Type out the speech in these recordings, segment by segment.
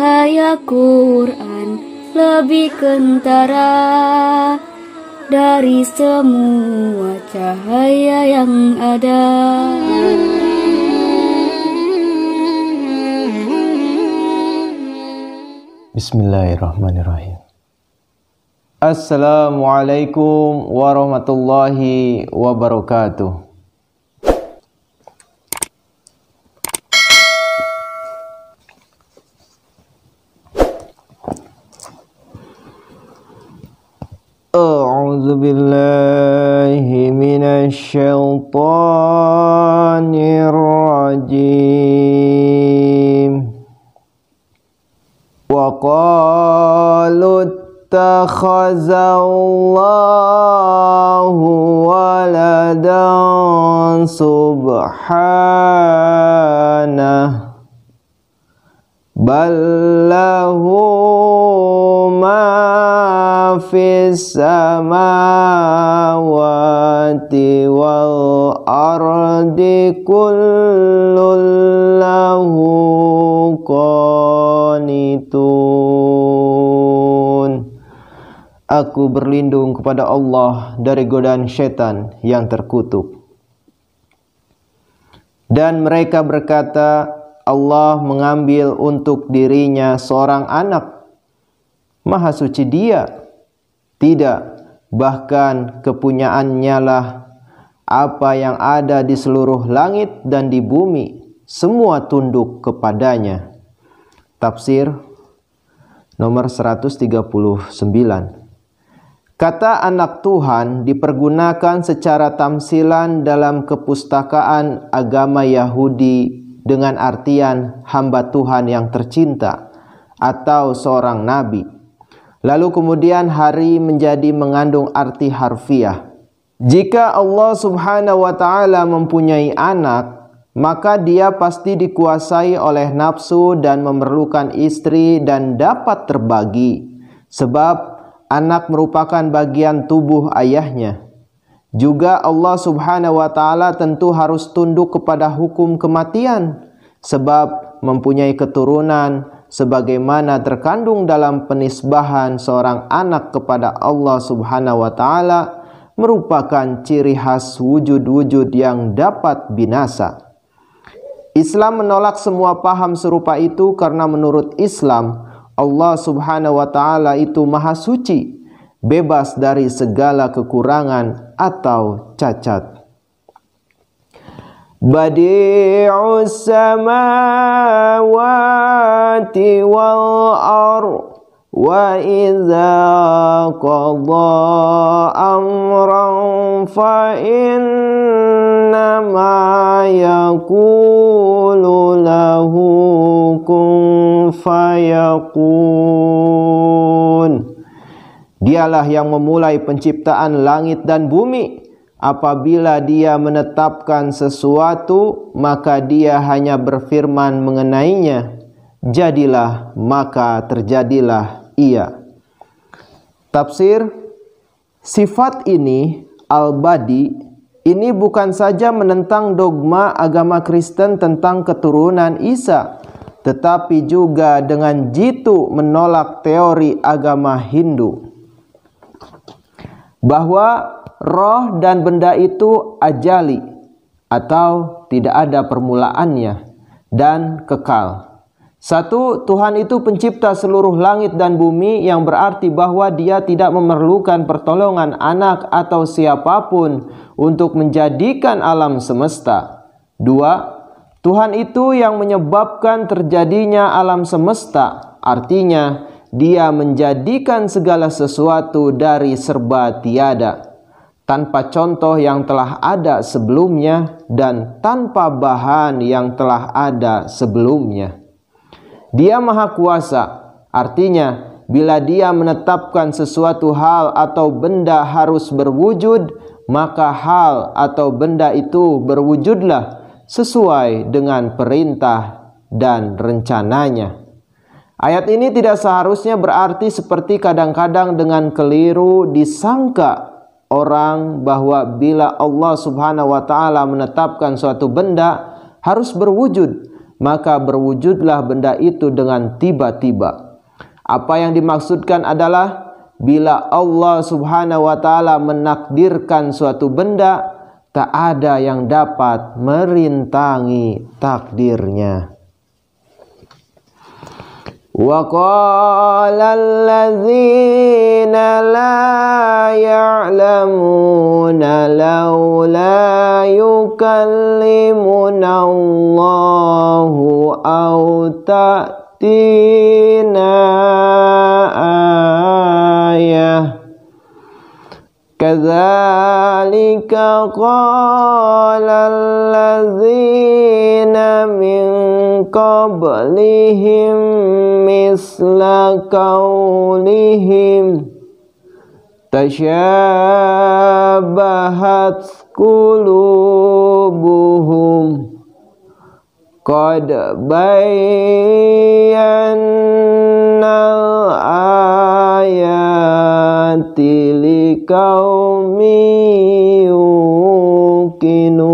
cahaya Quran lebih kentara dari semua cahaya yang ada. Bismillahirrahmanirrahim. Assalamualaikum warahmatullahi wabarakatuh. A'udzu billahi minasy syaithanir rajim. Wa qalu ittakhazallahu waladan subhanahu bal lahu ma fis samawati wal ardi kullun lahu qanitun. Aku berlindung kepada Allah dari godaan syaitan yang terkutuk. Dan mereka berkata, Allah mengambil untuk dirinya seorang anak. Maha suci Dia. Tidak, bahkan kepunyaannya lah apa yang ada di seluruh langit dan di bumi, semua tunduk kepadanya. Tafsir nomor 139. Kata anak Tuhan dipergunakan secara tamsilan dalam kepustakaan agama Yahudi dengan artian hamba Tuhan yang tercinta atau seorang nabi. Lalu kemudian hari menjadi mengandung arti harfiah. Jika Allah Subhanahu wa ta'ala mempunyai anak, maka dia pasti dikuasai oleh nafsu dan memerlukan istri dan dapat terbagi. Sebab anak merupakan bagian tubuh ayahnya. Juga Allah Subhanahu wa ta'ala tentu harus tunduk kepada hukum kematian. Sebab mempunyai keturunan sebagaimana terkandung dalam penisbahan seorang anak kepada Allah Subhanahu wa ta'ala merupakan ciri khas wujud-wujud yang dapat binasa. Islam menolak semua paham serupa itu karena menurut Islam Allah Subhanahu wa ta'ala itu maha suci, bebas dari segala kekurangan atau cacat. Badi'us samawati wal ardh wa idza qada amran fa innama yaqulu lahu kun fayakun. Dialah yang memulai penciptaan langit dan bumi. Apabila dia menetapkan sesuatu, maka dia hanya berfirman mengenainya. Jadilah, maka terjadilah ia. Tafsir, sifat ini, al-badi, ini bukan saja menentang dogma agama Kristen tentang keturunan Isa, tetapi juga dengan jitu menolak teori agama Hindu. Bahwa roh dan benda itu ajali atau tidak ada permulaannya dan kekal. Satu, Tuhan itu pencipta seluruh langit dan bumi yang berarti bahwa Dia tidak memerlukan pertolongan anak atau siapapun untuk menjadikan alam semesta. Dua, Tuhan itu yang menyebabkan terjadinya alam semesta. Artinya, Dia menjadikan segala sesuatu dari serba tiada, tanpa contoh yang telah ada sebelumnya dan tanpa bahan yang telah ada sebelumnya. Dia maha kuasa, artinya bila Dia menetapkan sesuatu hal atau benda harus berwujud, maka hal atau benda itu berwujudlah sesuai dengan perintah dan rencananya. Ayat ini tidak seharusnya berarti seperti kadang-kadang dengan keliru disangka orang bahwa bila Allah Subhanahu wa ta'ala menetapkan suatu benda harus berwujud, maka berwujudlah benda itu dengan tiba-tiba. Apa yang dimaksudkan adalah bila Allah Subhanahu wa taala menakdirkan suatu benda, tak ada yang dapat merintangi takdirnya. Wa qala allazina la ya'lamuna laula yukallimuna Allahu aw ta'tina ayah kadzalika qala allazina min qablihim misla qaulihim tasyabahat qulubuhum qad bayyannal ayati liqaumin yuqinun.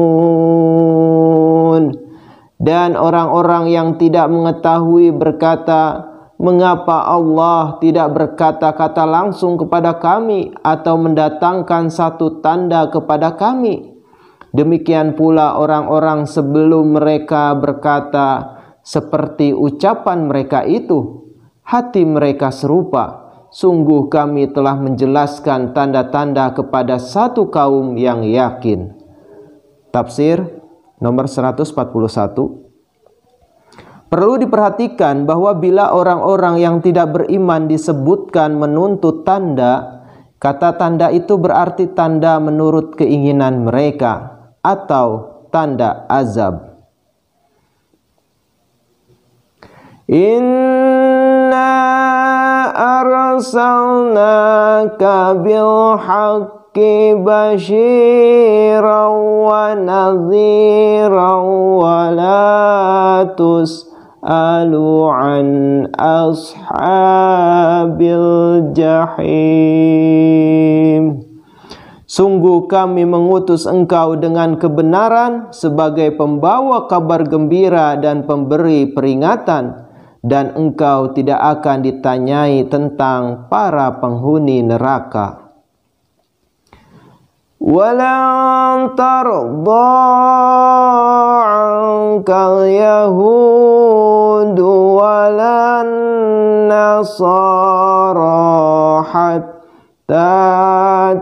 Dan orang-orang yang tidak mengetahui berkata, mengapa Allah tidak berkata-kata langsung kepada kami atau mendatangkan satu tanda kepada kami? Demikian pula orang-orang sebelum mereka berkata seperti ucapan mereka itu. Hati mereka serupa. Sungguh kami telah menjelaskan tanda-tanda kepada satu kaum yang yakin. Tafsir nomor 141. Perlu diperhatikan bahwa bila orang-orang yang tidak beriman disebutkan menuntut tanda, kata tanda itu berarti tanda menurut keinginan mereka atau tanda azab. Inna arsalnaka bil haqqi basyiran wa nadhiran wa la tus'alu an ashabil jahim. Sungguh kami mengutus engkau dengan kebenaran sebagai pembawa kabar gembira dan pemberi peringatan, dan engkau tidak akan ditanyai tentang para penghuni neraka. Walan tardha 'ankal yahudu walan nasara hatta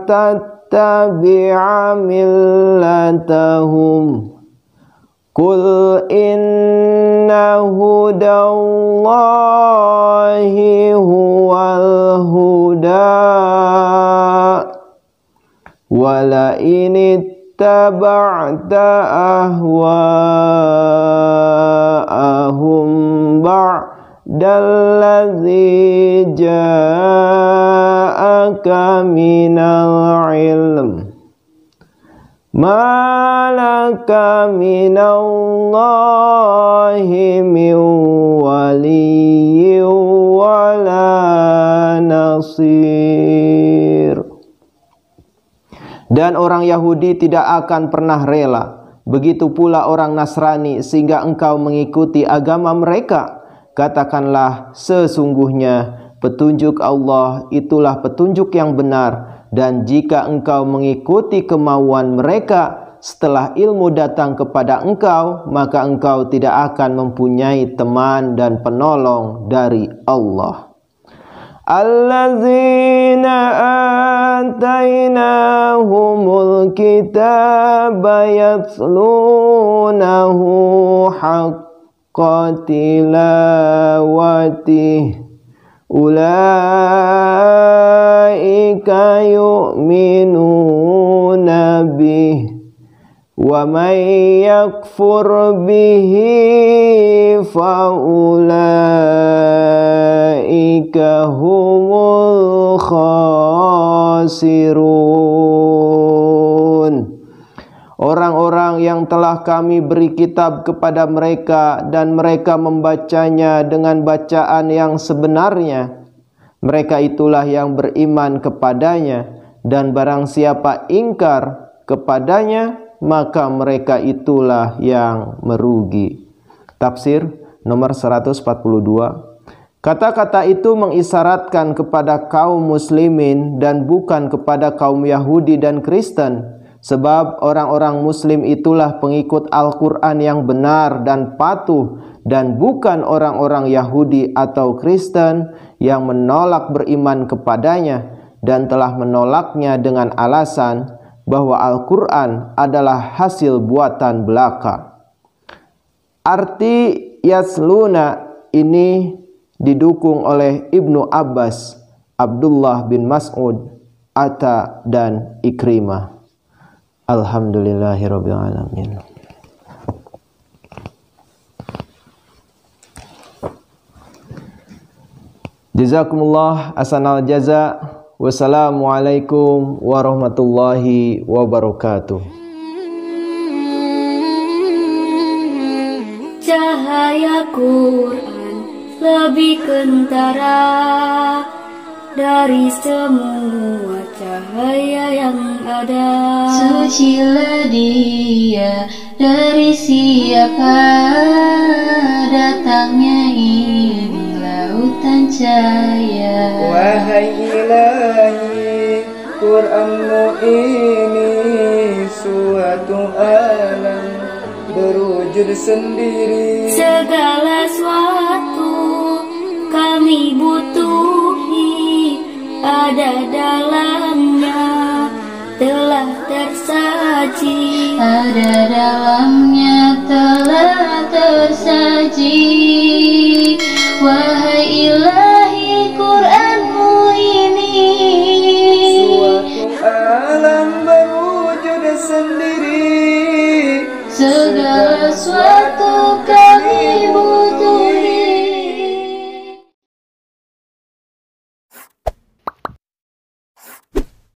tattabi'a millatahum. Qul inna hudallahi huwal huda wala inittaba'ta ahwa'ahum ba'dallazi ja'aka minal ilm ma laka minallahi min waliyyin wala nasir. Dan orang Yahudi tidak akan pernah rela, begitu pula orang Nasrani, sehingga engkau mengikuti agama mereka. Katakanlah, sesungguhnya petunjuk Allah itulah petunjuk yang benar, dan jika engkau mengikuti kemauan mereka setelah ilmu datang kepada engkau, maka engkau tidak akan mempunyai teman dan penolong dari Allah. Allazina atainahumul kitaba yatlunahu haqqa tilawatih ulaika yu'minuna bih wa man yakfur bihi fa ulaika humul khasirun. Orang-orang yang telah kami beri kitab kepada mereka dan mereka membacanya dengan bacaan yang sebenarnya, mereka itulah yang beriman kepadanya, dan barang siapa ingkar kepadanya, maka mereka itulah yang merugi. Tafsir nomor 142. Kata-kata itu mengisyaratkan kepada kaum muslimin dan bukan kepada kaum Yahudi dan Kristen, sebab orang-orang muslim itulah pengikut Al-Quran yang benar dan patuh, dan bukan orang-orang Yahudi atau Kristen yang menolak beriman kepadanya dan telah menolaknya dengan alasan bahwa Al-Quran adalah hasil buatan belaka. Arti yasluna ini didukung oleh Ibnu Abbas, Abdullah bin Mas'ud, Atta, dan Ikrimah. Alhamdulillahirabbil alamin. Jazakumullah ahsanal jaza. Wassalamualaikum warahmatullahi wabarakatuh. Cahaya Quran lebih kentara dari semua cahaya yang ada. Sucilah dia dari siapa datangnya ini lautan cahaya. Wahai Ilahi, Quranmu ini suatu alam berwujud sendiri. Segala sesuatu kami butuhi ada dalamnya, telah tersaji. Ada dalamnya telah tersaji. Wahai Ilahi, Quranmu ini Suatu alam berwujud sendiri. segala sesuatu